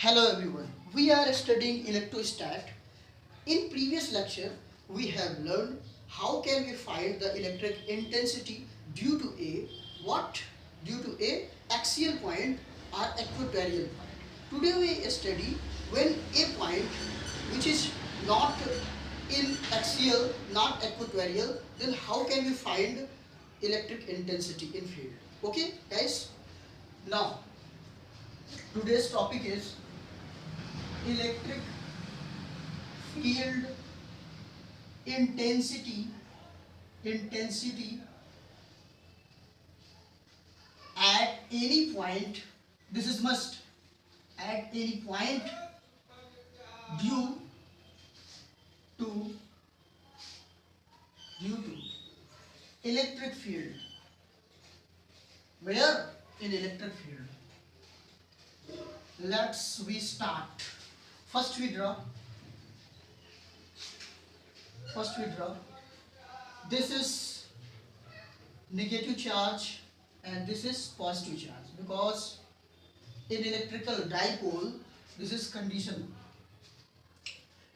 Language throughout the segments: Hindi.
Hello everyone, we are studying electrostat. In previous lecture, we have learned how can we find the electric intensity due to a what? Due to a axial point or equatorial point. Today we study when a point which is not in axial, not equatorial, then how can we find electric intensity in field? Okay guys, now today's topic is electric field intensity at any point. This is must. At any point due to electric field. Where? In electric field. Let's we start. First we draw. This is negative charge and this is positive charge, because in electrical dipole this is condition.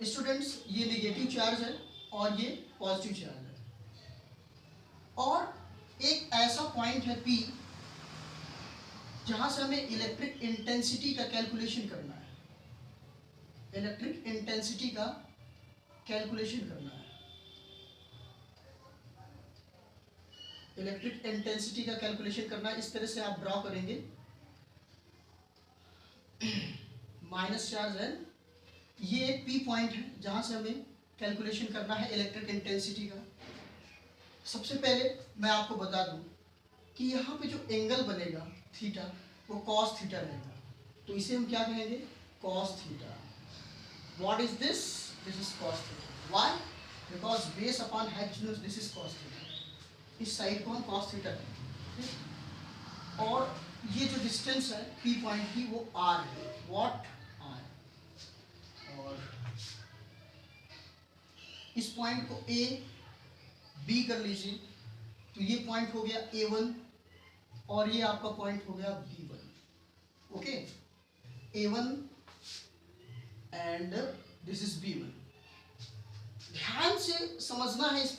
Students, ये नेगेटिव चार्ज है और ये पॉजिटिव चार्ज है, और एक ऐसा पॉइंट है P जहां से हमें इलेक्ट्रिक इंटेंसिटी का कैलकुलेशन करना है। इलेक्ट्रिक इंटेंसिटी का कैलकुलेशन करना है। इलेक्ट्रिक इंटेंसिटी का कैलकुलेशन करना है। इस तरह से आप ड्रॉ करेंगे। माइनस चार्ज है, ये एक P पॉइंट है जहां से हमें कैलकुलेशन करना है इलेक्ट्रिक इंटेंसिटी का। सबसे पहले मैं आपको बता दूं कि यहाँ पे जो एंगल बनेगा थीटा, वो कॉस थीटा रहेगा, तो इसे हम क्या कहेंगे? Cos theta. What is this? This is cos theta. Why? Because base upon hypotenuse this is cos theta. इस साइड को हम कॉस थीटा कहेंगे, और ये जो डिस्टेंस है P पॉइंट की वो R है। व्हाट? R। और इस पॉइंट को A B कर लीजिए, तो ये पॉइंट हो गया A1 और ये आपका पॉइंट हो गया B1। Okay, A1 and this is B1। ध्यान से समझना है इस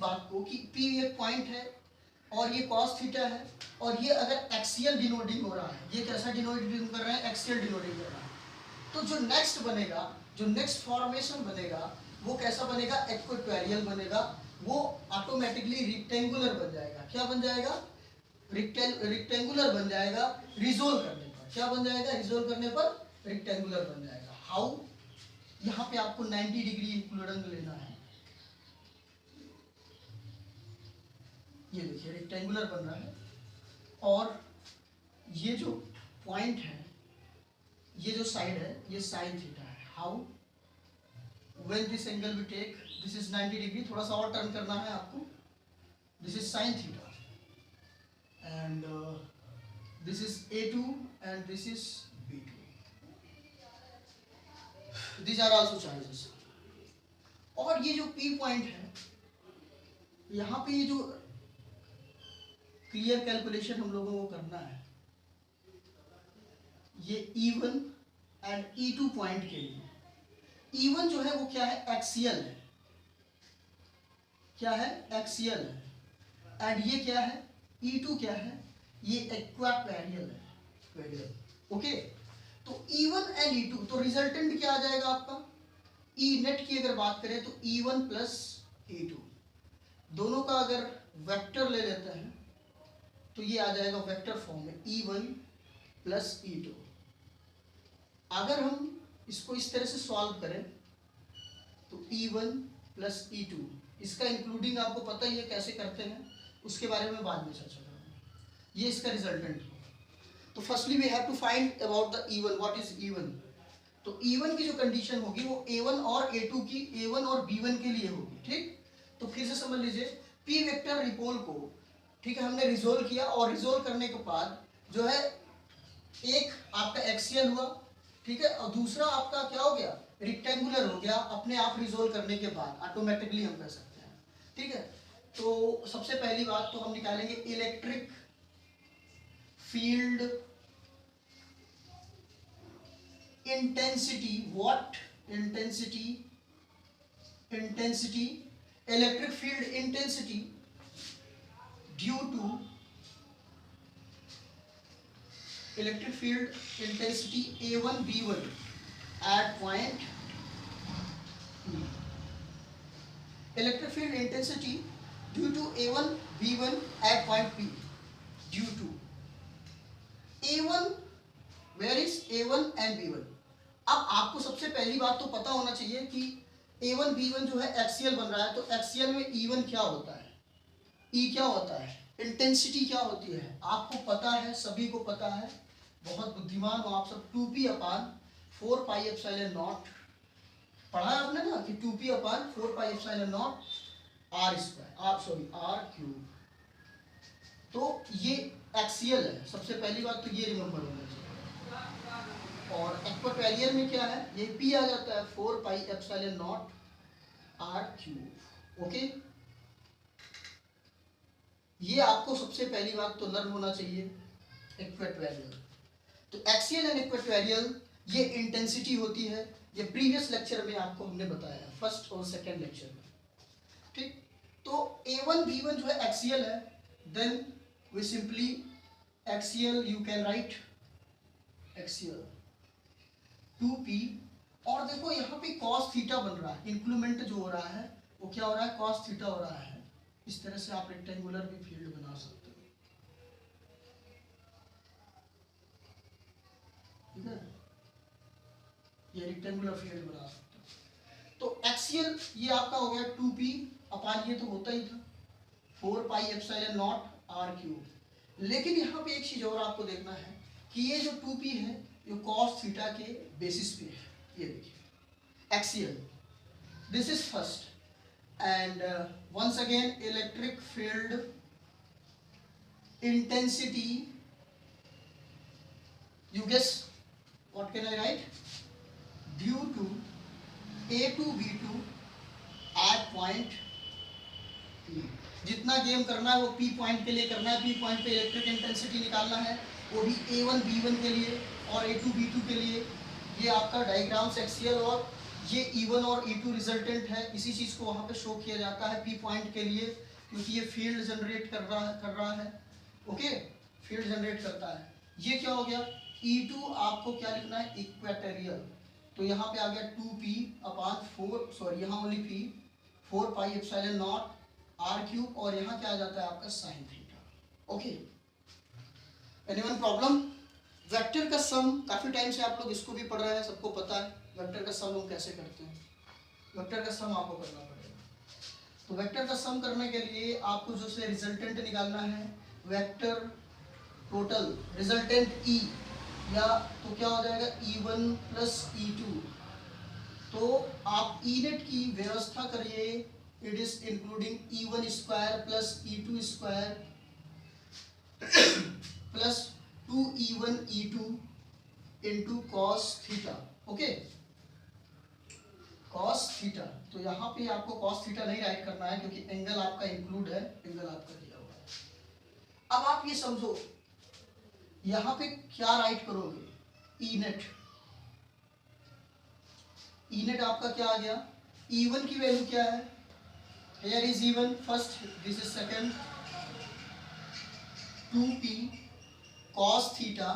बात को कि P एक पॉइंट है और ये cos थीटा है, और ये अगर एक्सियल डिनोटिंग हो रहा है, ये कैसा डिनोटिंग कर रहे हैं? एक्सियल डिनोटिंग कर रहा है। तो जो नेक्स्ट बनेगा, जो नेक्स्ट फॉर्मेशन बनेगा, वो कैसा बनेगा? इक्वेटोरियल बनेगा। वो ऑटोमेटिकली रेक्टेंगुलर बन जाएगा। क्या बन जाएगा? रेक्टेंगुलर बन जाएगा रिजोल्व करने पर। क्या बन जाएगा? रिजोल्व करने पर रेक्टेंगुलर बन जाएगा। हाउ? यहाँ पे आपको 90 डिग्री इंक्लूडेंट लेना है। ये देखिए रेक्टेंगुलर बन रहा है, और ये जो पॉइंट है, ये जो साइड है, ये साइन थीटा है। How? When this angle we take, this is 90 degree, थोड़ा सा और टर्न करना है आपको। This is sine theta and this is A2 and this is B2। These are also charges। और ये जो P पॉइंट है, यहाँ पे ये जो क्लियर कैलकुलेशन हम लोगों को करना है, ये E1 एंड E2 पॉइंट के लिए। E1 जो है वो क्या है? एक्सियल है। क्या है? एक्सियल है। एंड ये क्या है? E2 क्या है? ये इक्वेटोरियल है। ओके, तो E1 एंड E2, तो रिजल्टेंट क्या आ जाएगा आपका? E नेट की अगर बात करें तो E1 प्लस E2, दोनों का अगर वेक्टर ले लेते हैं तो ये आ जाएगा वेक्टर फॉर्म में E1 प्लस E2। अगर हम इसको इस तरह से सॉल्व करें तो E1 प्लस E2, इसका इंक्लूडिंग आपको पता ही है कैसे करते हैं, उसके बारे में बाद में चर्चा करेंगे। ये इसका रिजल्टेंट है। तो firstly we have to find about the E1। What is E1? तो E1 की जो कंडीशन होगी वो A1 और A2 की, A1 और B1 के लिए होगी। ठीक, तो फिर से समझ लीजिए, P वेक्टर रिपोल को, ठीक है, हमने रिजोल्व किया, और रिजोल्व करने के बाद जो है एक आपका एक्सियल हुआ, ठीक है, और दूसरा आपका क्या हो गया? रेक्टेंगुलर हो गया। अपने आप रिजोल्व करने के बाद ऑटोमेटिकली हम कर सकते हैं। ठीक है, तो सबसे पहली बात तो हम निकालेंगे intensity, what intensity, intensity, electric field intensity due to electric field intensity A1 B1 at point P. Electric field intensity due to A1 B1 at point P due to A1, where is A1 and B1. अब आपको सबसे पहली बात तो पता होना चाहिए कि A1 B1 जो है एक्सियल बन रहा है, तो एक्सियल में E1 क्या होता है, E क्या होता है, इंटेंसिटी क्या होती है, आपको पता है, सभी को पता है, बहुत बुद्धिमान हो आप सब। 2p upon 4 pi epsilon not पढ़ा है आपने ना, कि 2p upon 4 pi epsilon naught r square, r cube. तो ये एक्सियल है, सबसे पहली बात तो ये रिमेंबर होना चाहिए। और इक्वेटोरियल में क्या है, ये p आ जाता है 4 pi epsilon naught r cube. Okay, ये आपको सबसे पहली बात तो लर्न होना चाहिए इक्वेटोरियल। तो एक्सियल एंड इक्वेटोरियल ये इंटेंसिटी होती है, ये प्रीवियस लेक्चर में आपको हमने बताया, फर्स्ट और सेकंड लेक्चर में, ठीक। तो A1 B1 जो है एक्सियल है, then we simply axial you can write axial 2p। और देखो यहाँ पे cos थीटा बन रहा है, इंक्रीमेंट जो हो रहा है वो क्या हो रहा है, cos थीटा हो रहा है। इस तरह से आप रेक्टेंगुलर भी फील्ड बना सकते हो, ठीक है, ये रेक्टेंगुलर फील्ड बना सकते हो। तो एक्सियल ये आपका हो गया 2p अपान, ये तो होता ही था 4 pi epsilon naught r cube. लेकिन यहाँ पे एक चीज और आपको देखना है कि ये जो 2p है ये cos थीटा के बेसिस पे है। ये देखिए axial, this is first, and once again electric field intensity, you guess what can I write, due to A2 B2 at point P। जितना गेम करना है वो P पॉइंट के लिए करना है, P पॉइंट पे इलेक्ट्रिक इंटेंसिटी निकालना है, वो भी A1 B1 के लिए और A2 B2 के लिए। ये आपका डायग्राम एक्सियल, और ये E1 और E2 रिजल्टेंट है, इसी चीज को वहां पे शो किया जाता है P पॉइंट के लिए, क्योंकि ये फील्ड जनरेट कर रहा है। ओके, फील्ड जनरेट करता है। ये क्या हो गया, E2 आपको क्या लिखना है, इक्वेटोरियल। तो यहाँ पे आ गया 2p अपान 4, सॉरी यहाँ only p 4 pi epsilon naught r cube, और यहाँ क्या आ जाता है आपका sine theta. Okay, anyone problem. Vector का सम, काफी टाइम से आप लोग इसको भी पढ़ रहे हैं, सबको पता है वेक्टर का सम हम कैसे करते हैं। वेक्टर का सम आपको करना पड़ेगा। तो वेक्टर का सम करने के लिए आपको जो से रिजल्टेंट निकालना है, वेक्टर टोटल रिजल्टेंट E, या तो क्या हो जाएगा E1 प्लस E2। तो आप E नेट की व्यवस्था करिए, it is including E1 square plus E2 square plus 2E1 E2 into cos theta. Okay, cos theta, तो यहाँ पे आपको cos थीटा नहीं राइट करना है क्योंकि एंगल आपका इंक्लूड है, एंगल आपका दिया हुआ है। अब आप ये समझो यहाँ पे क्या राइट करोगे, E नेट, E नेट आपका क्या आ गया, E1 की वैल्यू क्या है, here is E1 first, this is second, 2p cos theta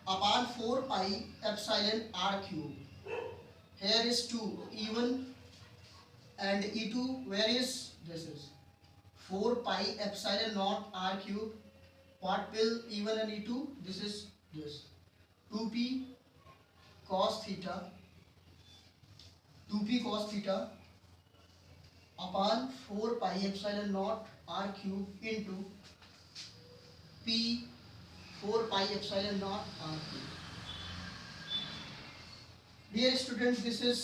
upon 4 pi epsilon r cube। Here is 2 E1 and E2, where is, this is 4 pi epsilon naught r cube। What will E1 and E2, this is this 2p cos theta, 2p cos theta upon 4 pi epsilon naught r cube into p 4 pi epsilon naught r cube। Dear students, this is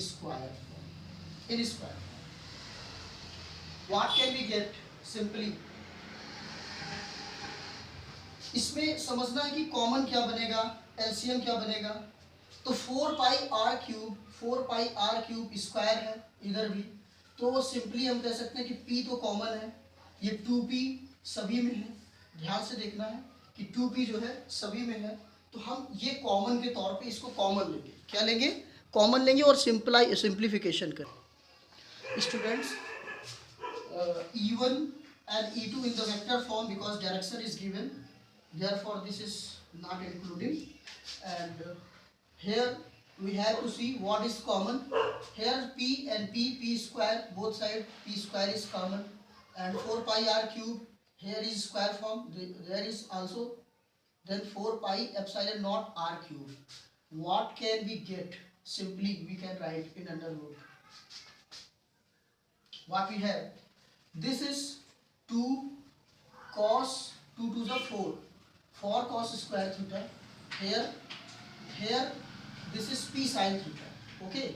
square form, in square form। What can we get simply? इसमें समझना है कि कॉमन क्या बनेगा, एलसीएम क्या बनेगा। तो 4 pi R cube, 4 pi R cube square है इधर भी, तो सिंपली हम कह सकते हैं कि p तो कॉमन है, ये 2p सभी में है, ध्यान से देखना है कि 2p जो है सभी में है, तो हम ये कॉमन के तौर पे इसको कॉमन लेंगे। क्या लेंगे? कॉमन लेंगे और सिंप्लीफिकेशन करें। Students, E1 and E2 in the vector form because direction is given, therefore this is not including. And here we have to see what is common. Here P and P square, both side P square is common, and 4 pi r cube here is square form, there is also, then 4 pi epsilon naught r cube. What can we get? Simply we can write in under root what we have. This is 2 cos 2 to the 4 cos square theta. Here this is p sin theta. Okay,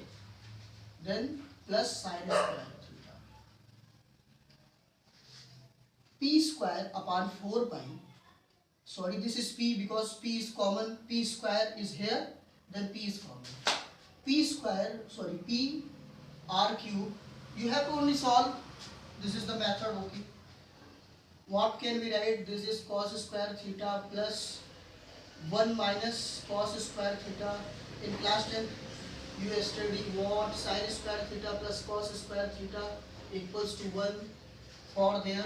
then plus sin square theta. P square upon 4 pi. Sorry, this is p because p is common. P square is here, then p is common. P square, sorry, p r cube. You have to only solve. This is the method. Okay, what can we write? This is cos square theta plus 1 minus cos square theta. In class 10 you study what sin square theta plus cos square theta equals to 1. For there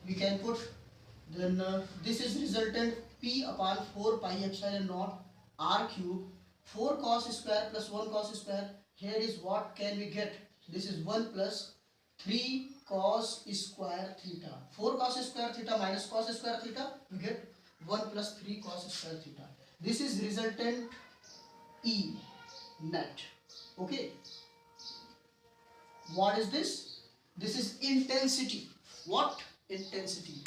we can put, then this is resultant p upon 4 pi epsilon naught r cube. 4 cos square plus 1 cos square. Here is what can we get? This is 1 plus 3 cos square theta. 4 cos square theta minus cos square theta, we get 1 plus 3 cos square theta. This is resultant E net. Okay, what is this? This is intensity. What? Intensity.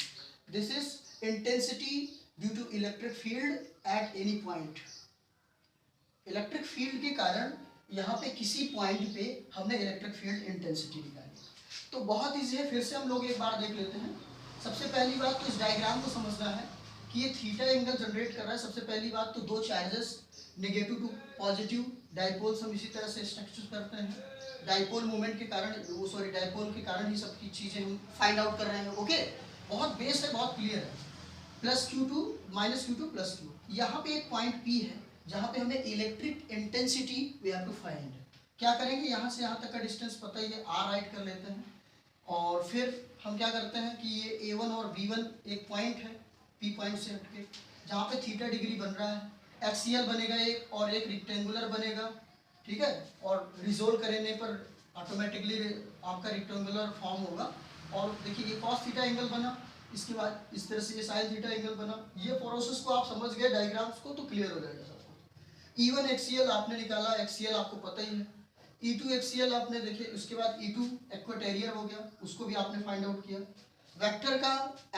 This is intensity due to electric field at any point. Electric field के कारण यहाँ पे किसी पॉइंट पे हमने इलेक्ट्रिक फील्ड इंटेंसिटी निकाली। तो बहुत ईजी है, फिर से हम लोग एक बार देख लेते हैं। सबसे पहली बात तो इस डायग्राम को समझना है कि ये थीटा एंगल जनरेट कर रहा है। सबसे पहली बात तो दो charges negative to positive dipoles हम इसी तरह से स्ट्रक्चर करते हैं। डाइपोल मूवमेंट के कारण, वो सॉरी डाइपोल के कारण ही सबकी चीज़ें हम फाइंड आउट कर रहे हैं। ओके, बहुत बेस है, बहुत क्लियर है। Plus Q2 minus Q2 plus Q। यहाँ पे एक पॉइंट P है जहाँ पे हमें electric intensity we have to find. क्या करेंगे? यहाँ से यहाँ तक का डिस्टेंस पता ही है, R राइट कर लेते हैं और फिर हम क्या करते हैं कि ये A1 और B1 एक पॉइंट है P पॉइंट से हटके जहाँ पे थीटा डिग्री बन रहा है। एक्सियल बनेगा एक और एक रेक्टेंगुलर बनेगा, ठीक है, और रिजोल्व करने पर ऑटोमेटिकली आपका रेक्टेंगुलर फॉर्म होगा। और देखिए ये कॉस थीटा एंगल बना, इसके बाद इस तरह से ये साइन थीटा एंगल बना। ये प्रोसेस को आप समझ गए डायग्राम्स को तो क्लियर हो जाएगा सब कुछ। E1 एक्सियल आपने निकाला, एक्सियल आपको पता ही है। E2 एक्सियल आपने देखे, उसके बाद E2 इक्वेटोरियल हो गया, उसको भी आपने फाइंड आउट किया। वेक्टर का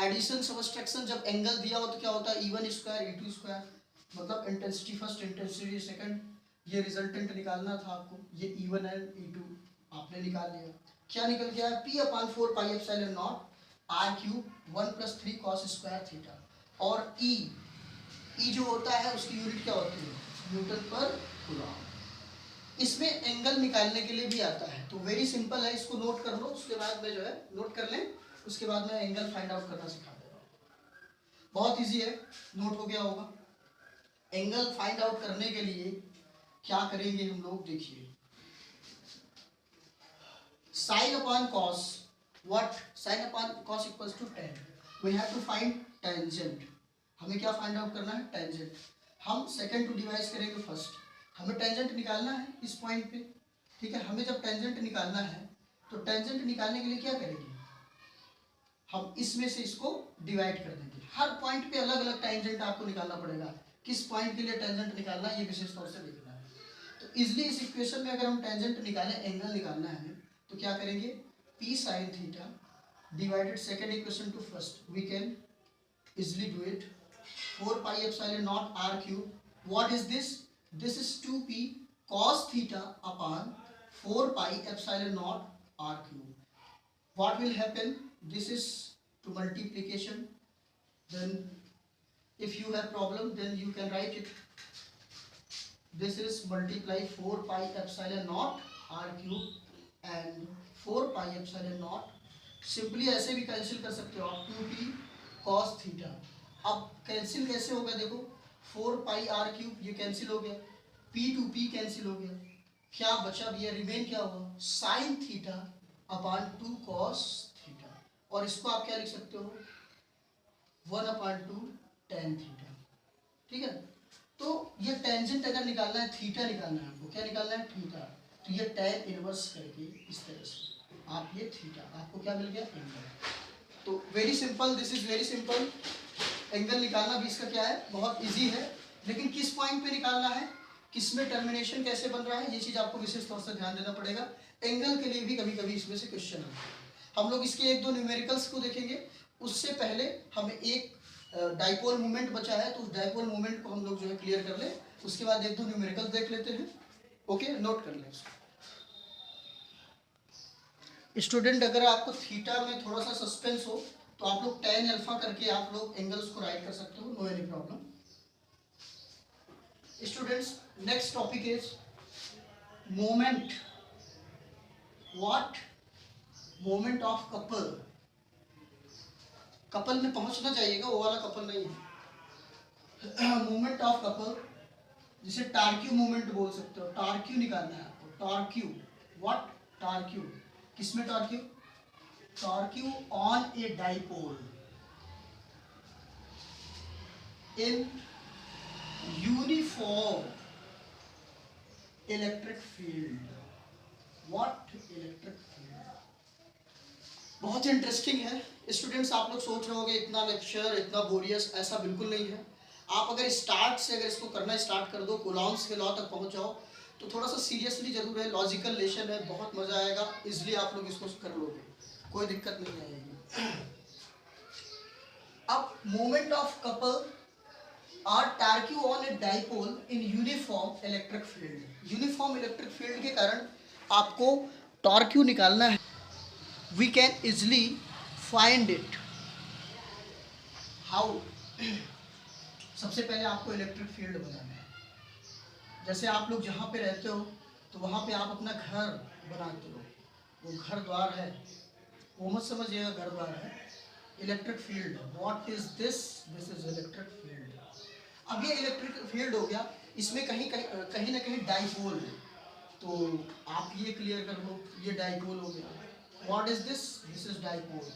एडिशन सबट्रैक्शन जब एंगल दिया हो तो क्या होता है? E1 स्क्वायर E2 स्क्वायर, मतलब इंटेंसिटी फर्स्ट इंटेंसिटी सेकंड। ये रिजल्टेंट निकालना था आपको, ये E1 एंड E2 आपने निकाल लिया। क्या निकल गया? P upon 4 pi epsilon naught R cube 1 plus 3 cos square theta. और E जो होता है उसकी यूनिट क्या होती है? न्यूटन पर कूलम। इसमें एंगल निकालने के लिए भी आता है, तो वेरी सिंपल है, इसको नोट कर लो। उसके बाद में जो है नोट कर लें, उसके बाद में एंगल फाइंड आउट करना सिखा देगा। बहुत इजी है, नोट हो गया होगा। एंगल फाइंड आउट करने के लिए क्या करेंगे हम लोग? देखिए, sine upon cos, what? Sine upon cos equals to tan। We have to find tangent. हमें क्या फाइंड आउट करना है? टेंजेंट। हम सेकंड टू डिवाइस करेंगे फर्स्ट। हमें टेंजेंट निकालना है इस पॉइंट पे, ठीक है। हमें जब टेंजेंट निकालना है तो टेंजेंट निकालने के लिए क्या करेंगे? हम इसमें से इसको डिवाइड कर देंगे। हर पॉइंट पे अलग अलग टेंजेंट आपको निकालना पड़ेगा। किस पॉइंट के लिए टेंजेंट निकालना है ये विशेष तौर से देखना है। तो इजिली इस इक्वेशन में अगर हम टेंजेंट निकालें, एंगल निकालना है, तो क्या करेंगे? P sin theta divided second equation to first. We can easily do it. 4 pi epsilon naught R cube. What is this? This is 2p cos theta upon 4 pi epsilon naught R cube. What will happen? This is to multiplication. Then if you have problem, then you can write it. This is multiply 4 pi epsilon naught R cube and 4 pi epsilon naught. Simply ऐसे भी कैंसिल कर सकते हो आप, 2p cos theta। अब कैंसिल कैसे होगा? देखो, 4 पाई आर क्यूब, ये कैंसिल हो गया, पी टू पी कैंसिल हो गया, क्या बचा भैया, रिमेन क्या हुआ, sine theta upon 2 cos theta, और इसको आप क्या लिख सकते हो, 1 अपॉन 2 टेन थीटा। ठीक है, तो ये टेंजेंट अगर निकालना है, थीटा निकालना है आपको, क्या निकालना है, थीटा, तो ये टेन इनवर्स करके इस तरह से आप ये थीटा, आपको क्या मिल गया, एंगल। तो very simple, this is very simple, angle निकालना भी इसका क्या है, बहुत इजी है, लेकिन किस पॉइंट पे निकालना है, किसमें टर्मिनेशन कैसे बन रहा है, ये चीज़ आपको विशेष तौर से ध्यान देना पड़ेगा। एंगल के लिए भी कभी कभी इसमें से क्वेश्चन आता है। हम लोग इसके एक दो न्यूमेरिकल्स को देखेंगे, उससे पहले हमें एक डाइपोल मूवमेंट बचा है, तो उस डाइपोल मूवमेंट को हम लोग जो है क्लियर कर ले, उसके बाद एक दो न्यूमेरिकल्स देख लेते हैं। ओके, नोट कर लें स्टूडेंट। अगर आपको थीटा में थोड़ा सा सस्पेंस हो तो आप लोग tan अल्फा करके आप लोग एंगल्स को राइट कर सकते हो, no any problem. Students, next topic is moment, what, moment of couple. Couple में पहुंचना चाहिएगा, वो वाला कपल नहीं है। मोमेंट ऑफ कपल, जिसे टार्क्यू मूवमेंट बोल सकते हो, टार्क्यू निकालना है आपको, टार्क्यू, व्हाट, टार्क्यू, किसमें torque, torque on a dipole in uniform electric field, what, electric field. बहुत इंटरेस्टिंग है स्टूडेंट्स। आप लोग सोच रहे होंगे इतना लेक्चर इतना बोरियस, ऐसा बिल्कुल नहीं है। आप अगर स्टार्ट से अगर इसको करना स्टार्ट कर दो, कूलॉम्स के लॉ तक पहुंच जाओ, तो थोड़ा सा सीरियसली जरूर है, लॉजिकल लेशन है, बहुत मजा आएगा, इसलिए आप लोग इसको कर लोगे, कोई दिक्कत नहीं आएगी। अब moment of couple or torque on a dipole in uniform electric field. Uniform electric field के कारण आपको टॉर्क्यू निकालना है। We can easily find it how. सबसे पहले आपको इलेक्ट्रिक फील्ड बनाना है। जैसे आप लोग जहाँ पे रहते हो तो वहाँ पे आप अपना घर बनाते हो, वो घर द्वार है, वो मत समझिएगा घर द्वार है, electric field. What is this, this is electric field. अब ये इलेक्ट्रिक फील्ड हो गया, इसमें कहीं कहीं ना कहीं डाइपोल है, तो आप ये क्लियर कर लो, ये डाइपोल हो गया। What is this, this is dipole.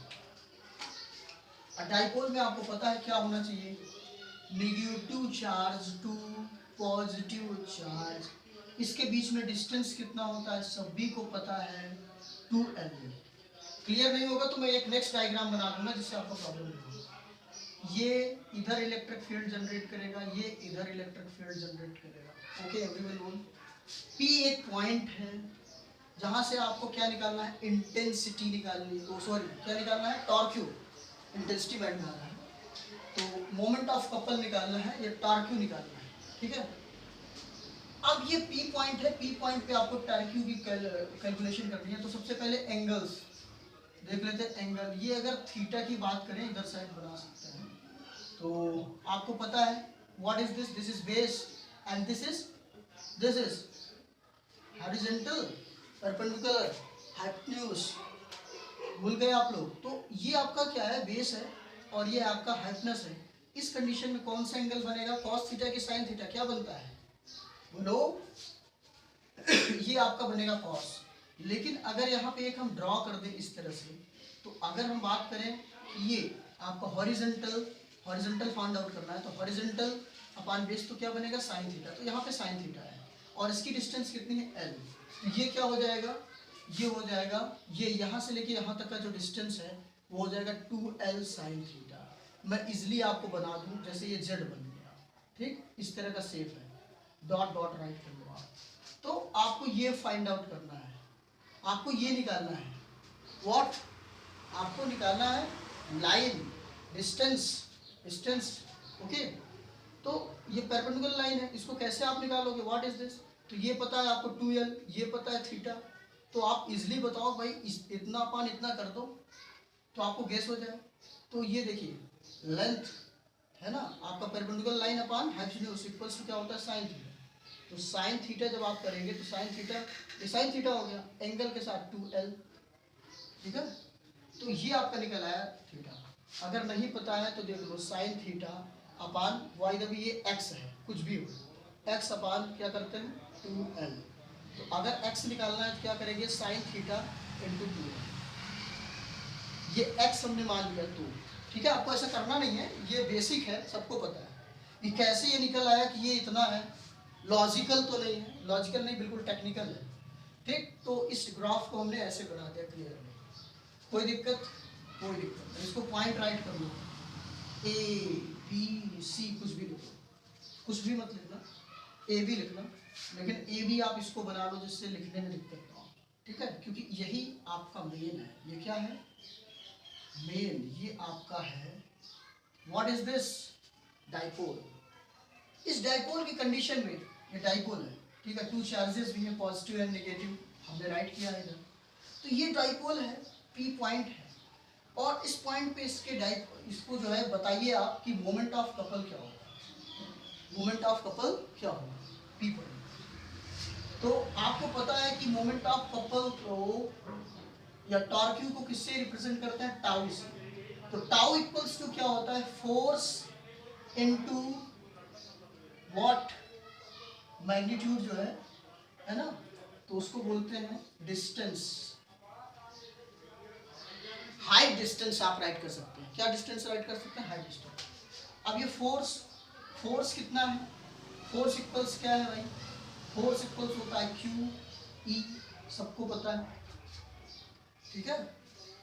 Dipole में आपको पता है क्या होना चाहिए, negative charge to positive charge, इसके बीच में डिस्टेंस कितना होता है सभी को पता है, 2L। क्लियर नहीं होगा तो मैं एक नेक्स्ट डायग्राम बना दूंगा जिससे आपको प्रॉब्लम नहीं होगी। ये इधर इलेक्ट्रिक फील्ड जनरेट करेगा, ये इधर इलेक्ट्रिक फील्ड जनरेट करेगा। Okay everyone known. P एक पॉइंट है जहां से आपको क्या निकालना है, इंटेंसिटी निकालनी है, सॉरी क्या निकालना है, टॉर्क्यू, इंटेंसिटी बैंड निकालना है, तो मोमेंट ऑफ कपल निकालना है, ये टार्क्यू निकालना है। ठीक है, अब ये P पॉइंट है, P पॉइंट पे आपको टार्क्यू की कैलकुलेशन करनी है। तो सबसे पहले एंगल्स देख लेते हैं। एंगल, ये अगर थीटा की बात करें, इधर साइड बना सकते हैं, तो आपको पता है what is this, this is base and this is horizontal, perpendicular, hypotenuse. भूल गए आप लोग, तो ये आपका क्या है, बेस है, और ये आपका हाइपोटेन्यूज है। इस कंडीशन में कौन सा एंगल बनेगा, कॉस थीटा की साइन थीटा, क्या बनता है बोलो ये आपका बनेगा कॉस। लेकिन अगर यहाँ पे एक हम ड्रॉ कर दें इस तरह से, तो अगर हम बात करें कि ये आपका हॉरिजॉन्टल फाइंड आउट करना है, तो हॉरिजॉन्टल अपॉन बेस तो क्या बनेगा, साइन थीटा, तो यहाँ पे साइन थीटा है और इसकी डिस्टेंस कितनी है, L। तो ये क्या हो जाएगा, ये हो जाएगा, ये यहाँ से लेके यहाँ तक का जो डिस्टेंस है वो हो जाएगा 2L साइन थीटा। मैं इजिली आपको बना दूँ, जैसे ये Z बन गया, ठीक, इस तरह का शेप है, डॉट डॉट राइट कर लो आप। तो आपको ये फाइंड आउट करना है, आपको ये निकालना है, व्हाट, आपको निकालना है लाइन, डिस्टेंस। ओके, तो ये परपेंडिकुलर लाइन है, इसको कैसे आप निकालोगे, व्हाट इज दिस, तो ये पता है आपको 2L, ये पता है थीटा, तो आप इजिली बताओ भाई इतना पान इतना कर दो तो आपको गैस हो जाए। तो ये देखिए लेंथ है ना आपका perpendicular line upon hypotenuse equals to क्या होता है, साइन थीटा। तो साइन थीटा जब आप करेंगे तो साइन थीटा, ये साइन थीटा हो गया एंगल के साथ 2L। ठीक है, तो ये आपका निकल आया थीटा। अगर नहीं पता है तो देख लो साइन थीटा अपान वाई दबी, ये एक्स है, कुछ भी हो, एक्स अपान क्या करते हैं 2l। तो अगर एक्स निकालना है तो क्या करेंगे साइन थीटा इंटू 2l, ये एक्स हमने मान लिया 2। ठीक है, आपको ऐसा करना नहीं है, ये बेसिक है, सबको पता है कि कैसे ये निकल आया कि ये इतना है। लॉजिकल तो नहीं है, लॉजिकल नहीं, बिल्कुल टेक्निकल है। ठीक, तो इस ग्राफ को हमने ऐसे बना दिया क्लियर में, कोई दिक्कत? कोई दिक्कत नहीं। इसको पॉइंट राइट कर लो, ए बी सी, कुछ भी लिखो, कुछ भी मत लिखना, ए बी लिखना, लेकिन ए बी आप इसको बना लो जिससे लिखने में दिक्कत ना हो। ठीक है, क्योंकि यही आपका मेन है। ये क्या है? मेन। ये आपका है, व्हाट इज दिस? डाइपोल। इस डाइपोल की कंडीशन में, ये डाइपोल है, ठीक है, 2 चार्जेस भी हैं, पॉजिटिव एंड नेगेटिव, हमने राइट किया है इधर। तो ये डाइपोल है, पी पॉइंट है, और इस पॉइंट पे इसको जो है बताइए आप कि मोमेंट ऑफ कपल क्या होगा। मोमेंट ऑफ कपल क्या होगा? P point. तो आपको पता है कि मोमेंट ऑफ कपल को या टॉर्क क्यू को किससे रिप्रेजेंट करते हैं? टाउ से। तो टाउ इक्वल्स टू क्या होता है? Force into what? मैग्नीट्यूड जो है ना, तो उसको बोलते हैं डिस्टेंस। हाइट डिस्टेंस आप राइट कर सकते हैं। क्या डिस्टेंस राइट कर सकते हैं? Height distance. अब ये फोर्स कितना है? फोर्स इक्वल्स क्या है भाई? फोर्स इक्वल्स होता है क्यू ई, सबको पता है, ठीक है।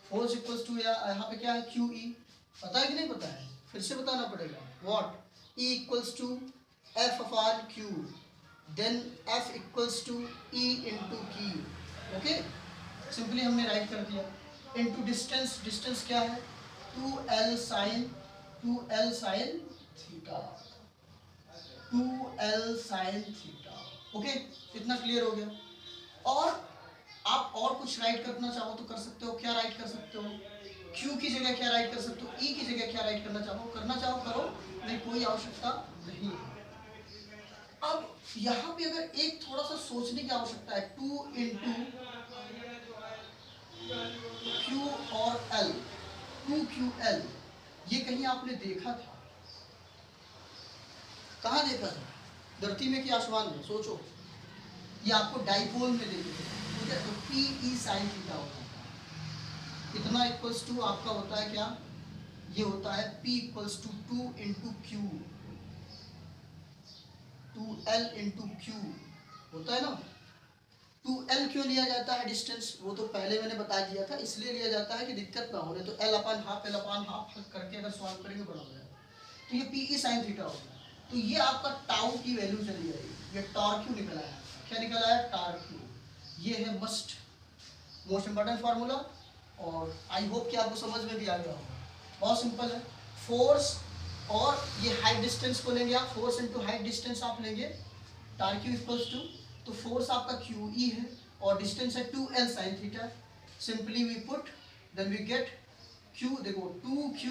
फोर्स इक्वल्स टू, यहाँ पे क्या है? क्यू ई, पता है कि नहीं पता है? फिर से बताना पड़ेगा। What? E equals to F upon Q, then F equals to E into Q. Okay, simply हमने राइट कर दिया। इंटू डिस्टेंस, डिस्टेंस क्या है? 2l sine theta, 2l sine theta. Okay, इतना क्लियर हो गया। और आप और कुछ राइट करना चाहो तो कर सकते हो। क्या राइट कर सकते हो? Q की जगह क्या राइट कर सकते हो? E की जगह क्या राइट करना चाहो करो, नहीं कोई आवश्यकता नहीं है। अब यहाँ पे अगर एक थोड़ा सा सोचने की आवश्यकता है, 2 इंटू क्यू और एल, 2QL, ये कहीं आपने देखा था? कहाँ देखा था? धरती में कि आसमान में? सोचो, ये आपको डाइपोल में देखे थे, ठीक है। तो PE साइन थीटा होता है, इतना इक्वल्स टू आपका होता है क्या? ये होता है P equals to 2 into Q, 2L into Q होता है ना। 2L क्यों लिया जाता है डिस्टेंस? वो तो पहले मैंने बता दिया था, इसलिए लिया जाता है कि दिक्कत ना हो, नहीं तो L अपन हाफ करके अगर सॉल्व करेंगे बड़ा हो जाएगा। तो ये PE साइन थीटा होगा। तो ये आपका टाउ की वैल्यू चली जाएगी। ये टॉर्क क्यू निकल आया, क्या निकल आया? Torque Q. ये है मोस्ट इंपॉर्टेंट फार्मूला, और आई होप कि आपको समझ में भी आ गया होगा। बहुत सिंपल है। फोर्स और ये हाइट डिस्टेंस को लेंगे आप, फोर्स इंटू हाइट डिस्टेंस आप लेंगे, टॉर्क क्यू इक्वल्स टू, तो फोर्स आपका QE है और डिस्टेंस है 2L sine theta. Simply we put, then we get Q। देखो 2Q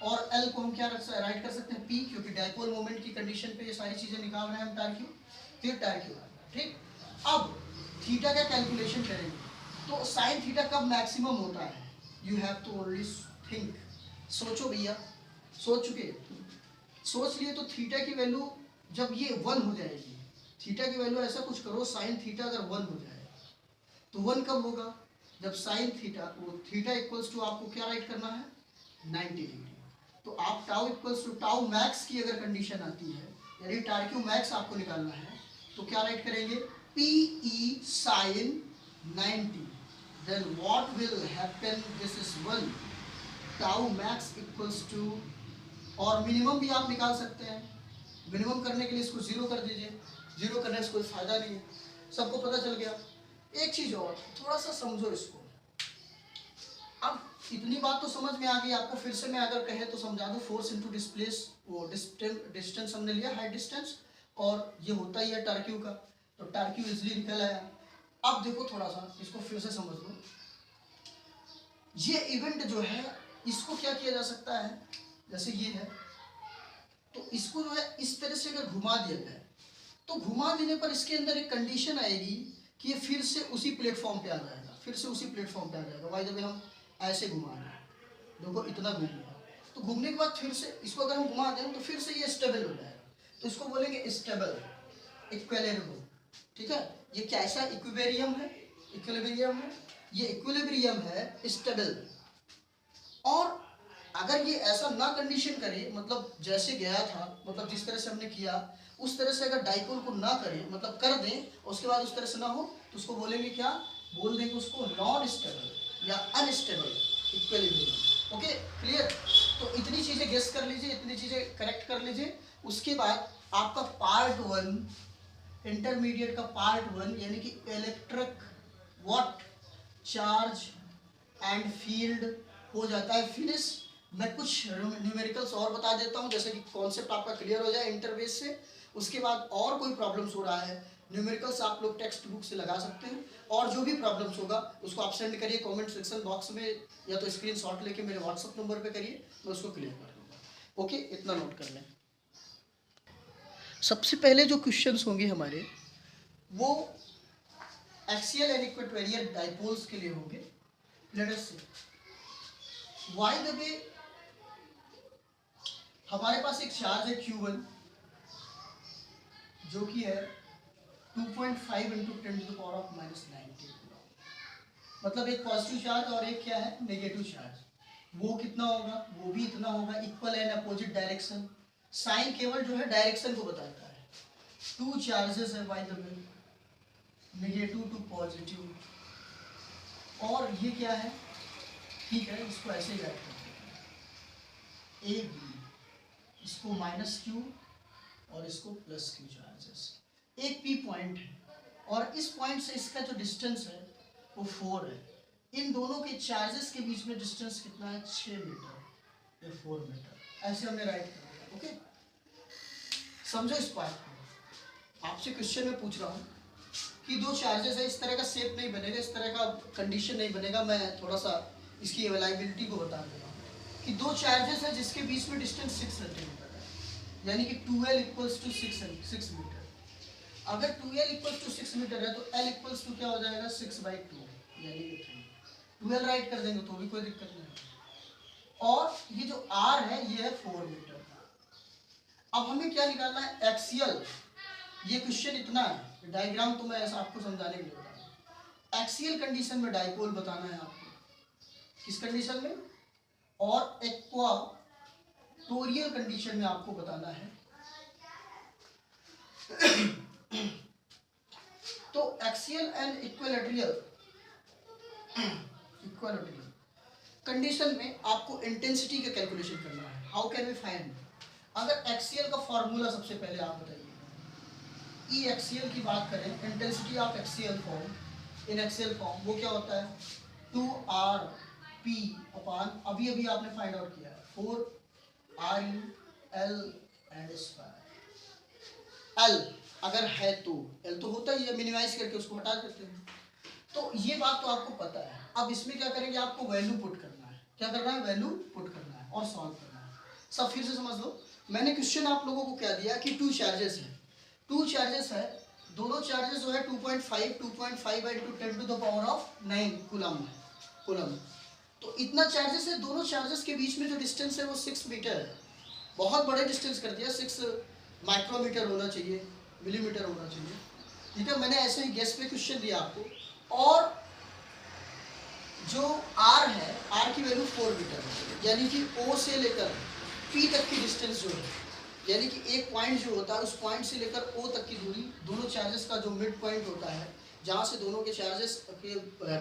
और L को हम क्या राइट कर सकते हैं? P, क्योंकि डाइपोल मोमेंट की कंडीशन पे ये सारी चीजें निकाल रहे हैं हम, टॉर्क क्यू, फिर टॉर्क क्यू। ठीक, अब थीटा का कैलकुलेशन करेंगे। तो साइन थीटा कब मैक्सिमम होता है? You have to only think. सोचो भैया, सोच चुके, सोच लिए। तो थीटा की वैल्यू जब ये 1 हो जाएगी, थीटा की वैल्यू ऐसा कुछ करो, साइन थीटा अगर 1 हो जाए तो 1 कब होगा? जब साइन थीटा, वो थीटा इक्वल्स टू आपको क्या राइट करना है? 90 डिग्री। तो आप tau equals to tau max की अगर कंडीशन आती है, यानी टॉर्क क्यू मैक्स आपको निकालना है, तो क्या राइट करेंगे? PE sine 90, then what will happen? This is 1, tau max equals to, और मिनिमम भी आप निकाल सकते हैं। मिनिमम करने के लिए इसको 0 कर दीजिए, 0 करने से कोई फायदा नहीं है, सबको पता चल गया। एक चीज और, थोड़ा सा समझो इसको। अब इतनी बात तो समझ में आ गई आपको, फिर से मैं अगर कहे तो समझा दूं। फोर्स इनटू डिस्प्लेस, वो डिस्टेंस हमने लिया, हाइट डिस्टेंस, और ये होता ही है टॉर्क क्यू का, तो टॉर्क क्यू इजिली निकल आया। अब देखो थोड़ा सा इसको फिर से समझ लो। ये इवेंट जो है, इसको क्या किया जा सकता है? जैसे ये है, तो इसको जो है इस तरह से अगर घुमा दिया जाए, तो घुमा देने पर इसके अंदर एक कंडीशन आएगी कि ये फिर से उसी प्लेटफॉर्म पे आ जाएगा, फिर से उसी प्लेटफॉर्म पे आ जाएगा। भाई जब हम ऐसे घुमा रहे हैं, देखो इतना घूम गया, तो घूमने के बाद फिर से इसको अगर हम घुमा दें तो फिर से ये स्टेबल हो जाएगा, तो इसको बोलेंगे स्टेबल इक्विलिब्रियम। ठीक है, ये कैसा इक्विलिब्रियम है, इक्विलिब्रियम है, ये इक्विलिब्रियम है स्टेबल। और अगर ये ऐसा ना कंडीशन करे, मतलब जैसे गया था, मतलब जिस तरह से हमने किया उस तरह से अगर डाइपोल को ना करें, मतलब कर दें उसके बाद उस तरह से ना हो, तो उसको बोलेंगे क्या, बोल देंगे उसको नॉन स्टेबल या अनस्टेबल इक्विलिब्रियम। Okay, clear. तो इतनी चीजें गेस कर लीजिए, इतनी चीजें करेक्ट कर लीजिए। उसके बाद आपका पार्ट 1 इंटरमीडिएट का पार्ट 1 यानी कि electric what charge and field हो जाता है फिनिश। मैं कुछ न्यूमेरिकल्स और बता देता हूं, जैसे कि कॉन्सेप्ट आपका क्लियर हो जाए इंटरबेस से। उसके बाद और कोई प्रॉब्लम्स हो रहा है, न्यूमेरिकल्स आप लोग टेक्स्ट बुक से लगा सकते हैं, और जो भी प्रॉब्लम्स होगा उसको आप सेंड करिए कमेंट सेक्शन बॉक्स में, या तो स्क्रीनशॉट लेके मेरे व्हाट्सएप नंबर पे करिए, मैं उसको क्लियर कर दूंगा। ओके, इतना नोट कर लें। सबसे पहले जो क्वेश्चंस होंगे हमारे वो एक्सियल एंड इक्वेटोरियल डाइपोल्स के लिए होंगे। Let us see, by the way हमारे पास एक चार्ज है Q1 जो कि है 2.5 इंटू 10⁻⁻90, मतलब एक पॉजिटिव चार्ज और एक क्या है नेगेटिव चार्ज। वो कितना होगा, वो भी इतना होगा, equal and opposite direction. Sine केवल जो है डायरेक्शन को बताता है। टू चार्जेस है by the way, negative to positive, और ये क्या है, ठीक है इसको ऐसे ही राइट करते हैं, ए बी, इसको -Q और इसको +Q चार्जेस। एक पी पॉइंट है और इस पॉइंट से इसका जो डिस्टेंस है वो 4 है। इन दोनों के चार्जेस के बीच में डिस्टेंस कितना है, 6 मीटर या 4 मीटर, ऐसे हमने राइट कर दिया। ओके, समझो इस पार्ट को। आपसे क्वेश्चन में पूछ रहा हूँ कि दो चार्जेस है, इस तरह का शेप नहीं बनेगा, इस तरह का कंडीशन नहीं बनेगा। मैं थोड़ा सा इसकी अवेलेबिलिटी को बता दे रहा हूँ कि दो चार्जेस है जिसके बीच में डिस्टेंस 6 सेंटीमीटर है, यानी कि 2L इक्वल्स टू 6 मीटर। अगर 2L इक्वल्स टू 6 मीटर है तो L इक्वल्स टू क्या हो जाएगा, 6/2 यानी कि 3। 2L राइट कर देंगे तो भी कोई दिक्कत नहीं है। और ये जो R है ये है 4 मीटर। अब हमें क्या निकालना है, एक्सियल। ये क्वेश्चन इतना है, डायग्राम तो मैं ऐसा आपको समझाने के लिए बता रहा हूं। एक्सियल कंडीशन में डाइपोल बताना है आपको, किस कंडीशन में, और इक्वाटोरियल कंडीशन में आपको बताना है। तो एक्सियल एंड इक्विलैटरल कंडीशन में आपको इंटेंसिटी का कैलकुलेशन करना है। हाउ कैन वी फाइंड, अगर एक्सियल का फॉर्मूला सबसे पहले आप बताइए। ई एक्सियल की बात करें, intensity of axial form, in axial form वो क्या होता है, 2RP अपॉन, अभी अभी आपने फाइंड आउट किया है, 4RL एंड स्क्वायर। L अगर है तो L तो होता ही है, मिनिमाइज करके उसको हटा देते हैं। तो ये बात तो आपको पता है। अब इसमें क्या करेंगे, आपको वैल्यू पुट करना है। क्या करना है, वैल्यू पुट करना है और सॉल्व करना है। सब फिर से समझ लो, मैंने क्वेश्चन आप लोगों को क्या दिया कि 2 चार्जेस है, 2 चार्जेस है, दोनों चार्जेस जो है 2.5 × 10⁻⁹ तो इतना चार्जेस है। दोनों चार्जेस के बीच में जो डिस्टेंस है वो 6 मीटर है। बहुत बड़े डिस्टेंस कर दिया, 6 माइक्रोमीटर होना चाहिए, मिलीमीटर होना चाहिए। ठीक है, मैंने ऐसे ही गेस पे क्वेश्चन दिया आपको। और जो R है, R की वैल्यू 4 मीटर है, यानी कि O से लेकर P तक की डिस्टेंस जो है, यानी कि एक पॉइंट जो होता है उस पॉइंट से लेकर O तक की दूरी, दोनों चार्जेस का जो मिड पॉइंट होता है जहाँ से दोनों के चार्जेस के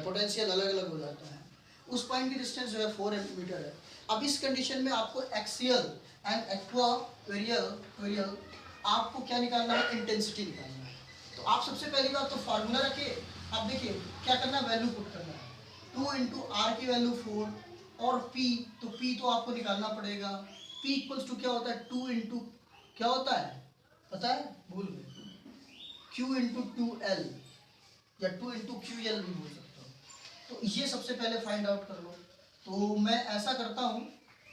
पोटेंशियल अलग अलग हो जाता है, उस पॉइंट की डिस्टेंस जो है 4 मीटर है। अब इस कंडीशन में आपको एक्सियल एंड इक्वाटोरियल आपको क्या निकालना है, इंटेंसिटी निकालना है। तो आप सबसे पहली बात तो फार्मूला रखिए। अब देखिए क्या करना है, वैल्यू पुट करना है। 2 × R की वैल्यू 4 और P, तो P तो आपको निकालना पड़ेगा। P इक्वल्स टू क्या होता है, 2 × क्या होता है पता है, भूल गए, Q × 2L या 2 × QL भी बोल सकता हूँ। तो ये सबसे पहले फाइंड आउट कर लो। तो मैं ऐसा करता हूँ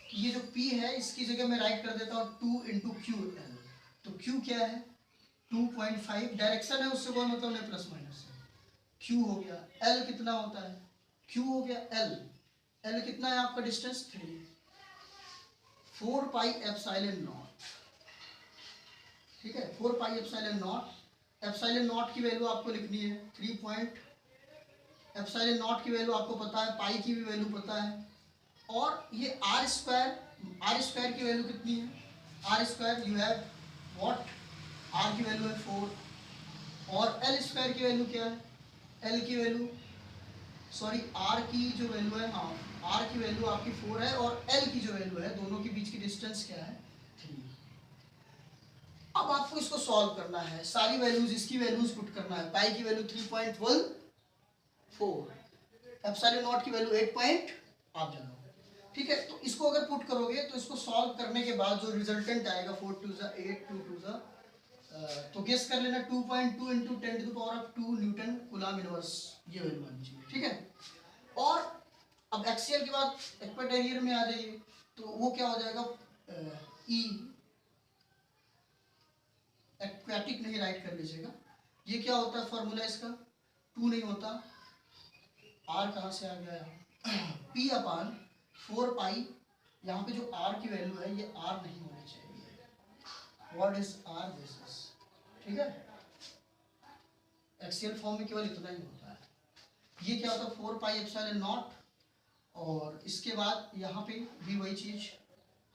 कि ये जो P है इसकी जगह मैं राइट कर देता हूँ 2 × QL। तो Q क्या है, 2.5, डायरेक्शन है उससे कोई मतलब नहीं, प्लस माइनस है। Q हो गया, L कितना होता है, Q हो गया L, L कितना है आपका डिस्टेंस 3, 4 पाई एप्सिलॉन नॉट, ठीक है, 4 pi epsilon not. Epsilon not की वैल्यू आपको लिखनी है 3 पॉइंट, एप्सिलॉन नॉट की वैल्यू आपको पता है, पाई की भी वैल्यू पता है, और ये आर स्क्वायर की वैल्यू कितनी है, r square you have what, r की वैल्यू है 4, और एल स्क्वायर की वैल्यू क्या है, एल की वैल्यू सॉरी आर की जो वैल्यू है, हाँ आर की वैल्यू आपकी 4 है, और एल की जो वैल्यू है, दोनों के बीच की डिस्टेंस क्या है 3। अब आपको इसको सॉल्व करना है, सारी वैल्यूज, इसकी वैल्यूज पुट करना है। पाई की वैल्यू 3.14, एप्सिलॉन नॉट की वैल्यू 8 पॉइंट, आप जानो, ठीक है। तो इसको अगर पुट करोगे तो इसको सॉल्व करने के बाद जो रिजल्टेंट आएगा 4 2 8 2 2 तो गेस कर लेना 2.2 × 10⁻²2 न्यूटन कूलम इनवर्स, ये वैल्यू आनी चाहिए, ठीक है। और अब एक्सियल के बाद इक्वेटोरियल में आ जाइए, तो वो क्या हो जाएगा, ई एक्वेटिक नहीं राइट कर लीजिएगा, ये क्या होता है फॉर्मूला इसका, 2 नहीं होता, आर कहाँ से आ गया, पी अपान 4 पाई, यहाँ पे जो आर की वैल्यू है ये आर नहीं होनी चाहिए, what is r, this is, ठीक है। एक्सियल फॉर्म में केवल इतना ही होता है, ये क्या होता है 4 पाई एप्सिलॉन नॉट, और इसके बाद यहाँ पे भी वही चीज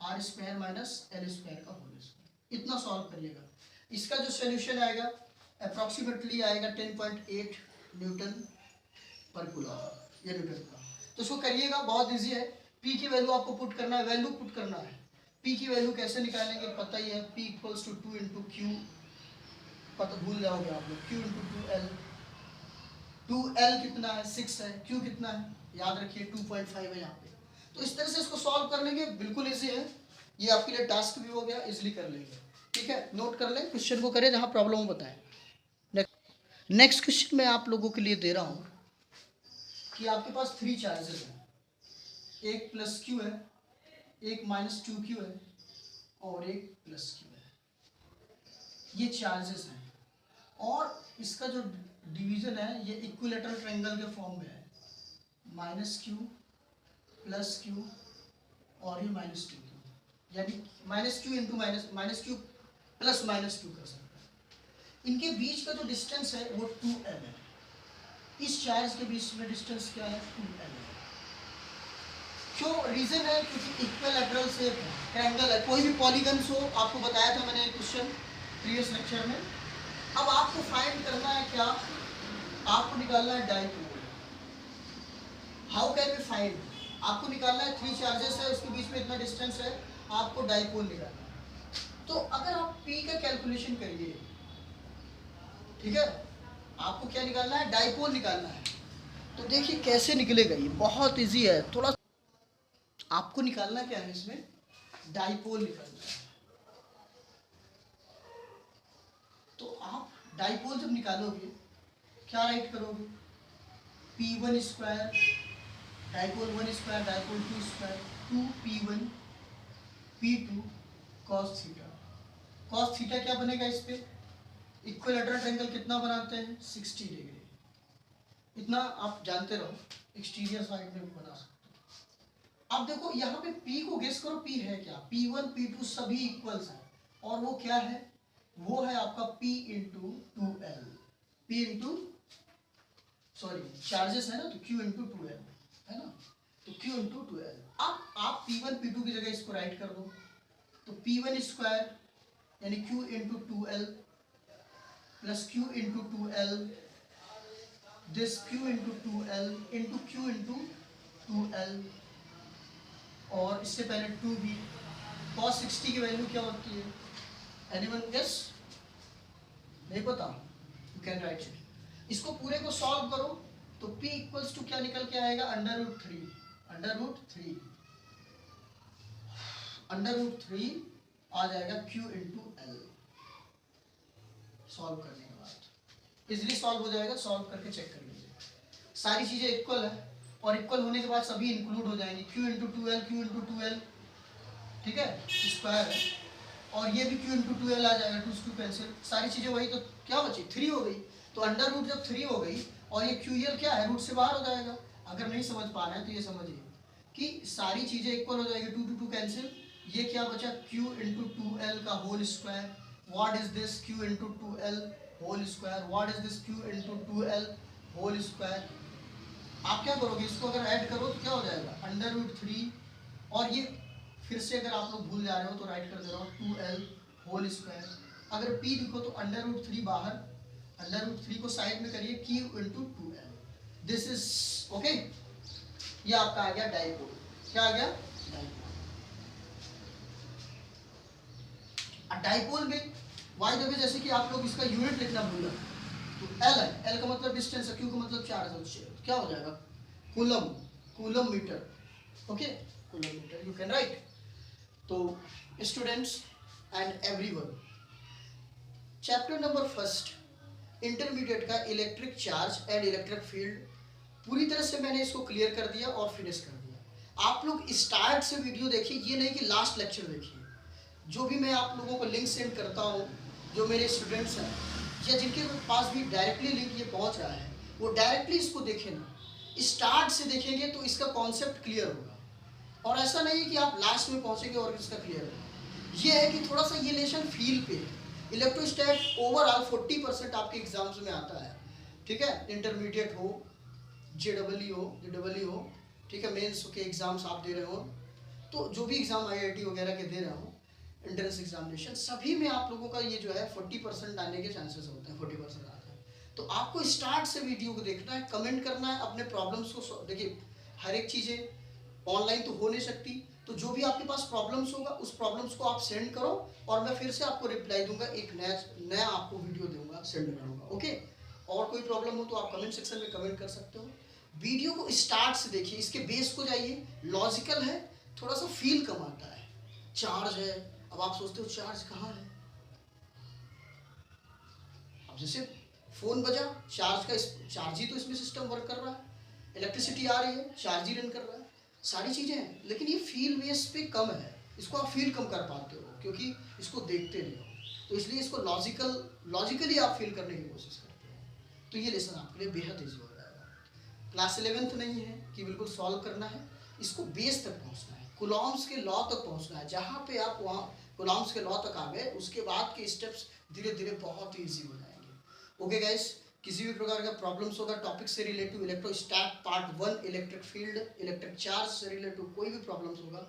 r square minus l square का होल स्क्वायर, इतना सॉल्व करिएगा। इसका जो सोल्यूशन आएगा अप्रॉक्सीमेटली आएगा 10.8 न्यूटन पर कूलम, ये न्यूटन का। तो इसको करिएगा, बहुत इजी है। पी की वैल्यू आपको पुट करना है, वैल्यू पुट करना है। पी की वैल्यू कैसे निकालेंगे पता ही है, पी इक्वल्स टू 2 × क्यू, पता भूल जाओगे आप लोग, क्यू × 2L, 2L कितना है 6 है, क्यू कितना है याद रखिए 2.5 है यहाँ पे। तो इस तरह से इसको सॉल्व कर लेंगे, बिल्कुल इजी है, ये आपके लिए टास्क भी हो गया, इजिली कर लेंगे, ठीक है। नोट कर लें, क्वेश्चन को करें जहाँ प्रॉब्लम हो बताएं। नेक्स्ट क्वेश्चन मैं आप लोगों के लिए दे रहा हूँ कि आपके पास 3 चार्जेस हैं, एक प्लस क्यू है, एक -2q है, और एक प्लस क्यू है, ये चार्जेस हैं, और इसका जो डिवीजन है ये इक्विलेटरल ट्रायंगल के फॉर्म में है, -q प्लस q और ये -2q, यानी -q × -q प्लस -2 कर सकते हैं। इनके बीच का जो डिस्टेंस है वो 2l है, इस चार्ज के बीच में डिस्टेंस क्या है 2l है। क्यों, रीजन है क्योंकि इक्विलैटरल से ट्रायंगल है, कोई भी पॉलीगन्स हो, आपको बताया था मैंने क्वेश्चन प्रीवियस लेक्चर में। अब आपको फाइंड करना है क्या, आपको निकालना है dipole. How can we find, आपको निकालना है 3 चार्जेस है, उसके बीच में इतना डिस्टेंस है, आपको डाइपोल निकालना है। तो अगर आप P का कैलकुलेशन करिए, ठीक है, आपको क्या निकालना है, डाइपोल निकालना है। तो देखिए कैसे निकलेगा, ये बहुत इजी है, थोड़ा आपको निकालना क्या है, इसमें डाइपोल निकालना है। तो आप डाइपोल जब निकालोगे क्या राइट करोगे, P1 square dipole 1 square dipole 2 square 2P1 P2 cos theta. cos theta क्या बनेगा, इस पे इक्विलैटरल ट्रायंगल कितना बनाते हैं 60 डिग्री, इतना आप जानते रहो, एक्सटीरियर साइड में बना सकते हो। अब देखो यहाँ पे P को गेस करो, P है क्या, P1 P2 सभी इक्वल्स हैं, और वो क्या है, वो है आपका P × 2L, P × sorry charges है ना, तो Q × 2L है ना, तो Q × 2L। अब आप P1 P2 की जगह इसको राइट कर दो, तो P1 स्क्वायर यानी Q × 2L plus Q × 2L, this Q × 2L into Q × 2L, और इससे पहले 2B। cos 60 की वैल्यू क्या होती है, एनीवन गेस, नहीं पता, यू कैन राइट इट। इसको पूरे को सॉल्व करो तो P इक्वल्स टू क्या निकल के आएगा, √3 आ जाएगा Q × L। सॉल्व करने के बाद इजीली सॉल्व हो जाएगा, सॉल्व करके चेक कर लीजिए, सारी चीजें इक्वल है, और इक्वल होने के बाद सभी इंक्लूड हो जाएंगी, Q × 2L Q × 2L, ठीक है, स्क्वायर है, और ये भी Q × 2L आ जाएगा, 2 कैंसिल, सारी चीजें वही, तो क्या बची 3 हो गई, तो अंडर रूट जब 3 हो गई, और ये QL क्या है, रूट से बाहर हो जाएगा। अगर नहीं समझ पा रहे हैं तो ये समझिए कि सारी चीजें इक्वल हो जाएगी, 2 2 कैंसिल, ये क्या बचा Q इंटू टू एल का whole square, what is this Q into two l whole square, what is this Q into two l whole square. आप क्या करोगे, इसको अगर ऐड करो तो क्या हो जाएगा √3, और ये फिर से अगर आप लोग भूल जा रहे हो तो राइट कर दे रहा हूँ 2l होल स्क्वायर। अगर p लिखो तो √3 बाहर, √3 को साइड में करिए, q into two L. This is okay. ये आपका आ गया डाइपोल। क्या आ गया डाइपोल। डाइपोल में वाई द वे जैसे कि आप लोग इसका यूनिट लिखना भूल गए, तो एल है, एल का मतलब डिस्टेंस है, क्यू का मतलब चार्ज है, क्या हो जाएगा coulomb, coulomb metre, okay coulomb metre you can write. तो students and everyone, chapter number first intermediate का electric charge and electric field पूरी तरह से मैंने इसको क्लियर कर दिया और फिनिश कर दिया। आप लोग स्टार्ट से वीडियो देखिए, ये नहीं कि लास्ट लेक्चर देखिए। जो भी मैं आप लोगों को लिंक सेंड करता हूँ, जो मेरे स्टूडेंट्स हैं या जिनके पास भी डायरेक्टली लिंक ये पहुँच रहा है, वो डायरेक्टली इसको देखें ना, स्टार्ट से देखेंगे तो इसका कॉन्सेप्ट क्लियर होगा। और ऐसा नहीं है कि आप लास्ट में पहुँचेंगे और इसका क्लियर होगा। ये है कि थोड़ा सा ये लेशन फील पे है। इलेक्ट्रोस्टैट ओवरऑल 40% आपके एग्जाम्स में आता है, ठीक है, इंटरमीडिएट हो, जेडब्ल्यू हो, ठीक है, मेंस के एग्जाम्स आप दे रहे हो, तो जो भी एग्जाम आईआईटी वगैरह के दे रहे हो, एंट्रेंस एग्जामिनेशन, सभी में आप लोगों का ये जो है 40% आने के चांसेस होते हैं, 40% आते हैं। तो आपको स्टार्ट से वीडियो को देखना है, कमेंट करना है, अपने प्रॉब्लम्स को देखिए, हर एक चीज़ें ऑनलाइन तो हो नहीं सकती, तो जो भी आपके पास प्रॉब्लम्स होगा उस प्रॉब्लम्स को आप सेंड करो और मैं फिर से आपको रिप्लाई दूंगा, एक नया आपको वीडियो दूंगा, सेंड करूंगा, ओके। और कोई प्रॉब्लम हो तो आप कमेंट सेक्शन में कमेंट कर सकते हो। वीडियो को स्टार्ट से देखिए, इसके बेस को जाइए, लॉजिकल है, थोड़ा सा फील कम आता है। चार्ज है, अब आप सोचते हो चार्ज कहाँ है, अब जैसे फोन बजा, चार्ज ही तो इसमें सिस्टम वर्क कर रहा है, इलेक्ट्रिसिटी आ रही है, चार्ज ही रन कर रहा है, सारी चीज़ें हैं, लेकिन ये फील बेस पे कम है, इसको आप फील कम कर पाते हो क्योंकि इसको देखते नहीं हो, तो इसलिए इसको लॉजिकली आप फील करने की कोशिश करते हो, तो ये लेसन आपके लिए बेहद ईजी हो जाएगा। क्लास 11th नहीं है कि बिल्कुल सॉल्व करना है, इसको बेस तक पहुंचना है, कुलॉम्स के लॉ तक पहुंचना है। जहाँ पे आप वहाँ कुलॉम्स के लॉ तक आ गए, उसके बाद के स्टेप्स धीरे धीरे बहुत ईजी हो जाएंगे। ओके गाइस, किसी भी प्रकार का प्रॉब्लम्स होगा टॉपिक से relative, electrostat part 1, electric field, electric charge से रिलेटिव कोई भी प्रॉब्लम्स होगा,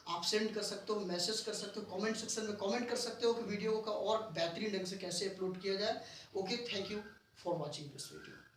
आप सेंड कर सकते हो, मैसेज कर सकते हो, कमेंट सेक्शन में कमेंट कर सकते हो कि वीडियो का और बेहतरीन ढंग से कैसे अपलोड किया जाए। Okay, thank you for watching this video.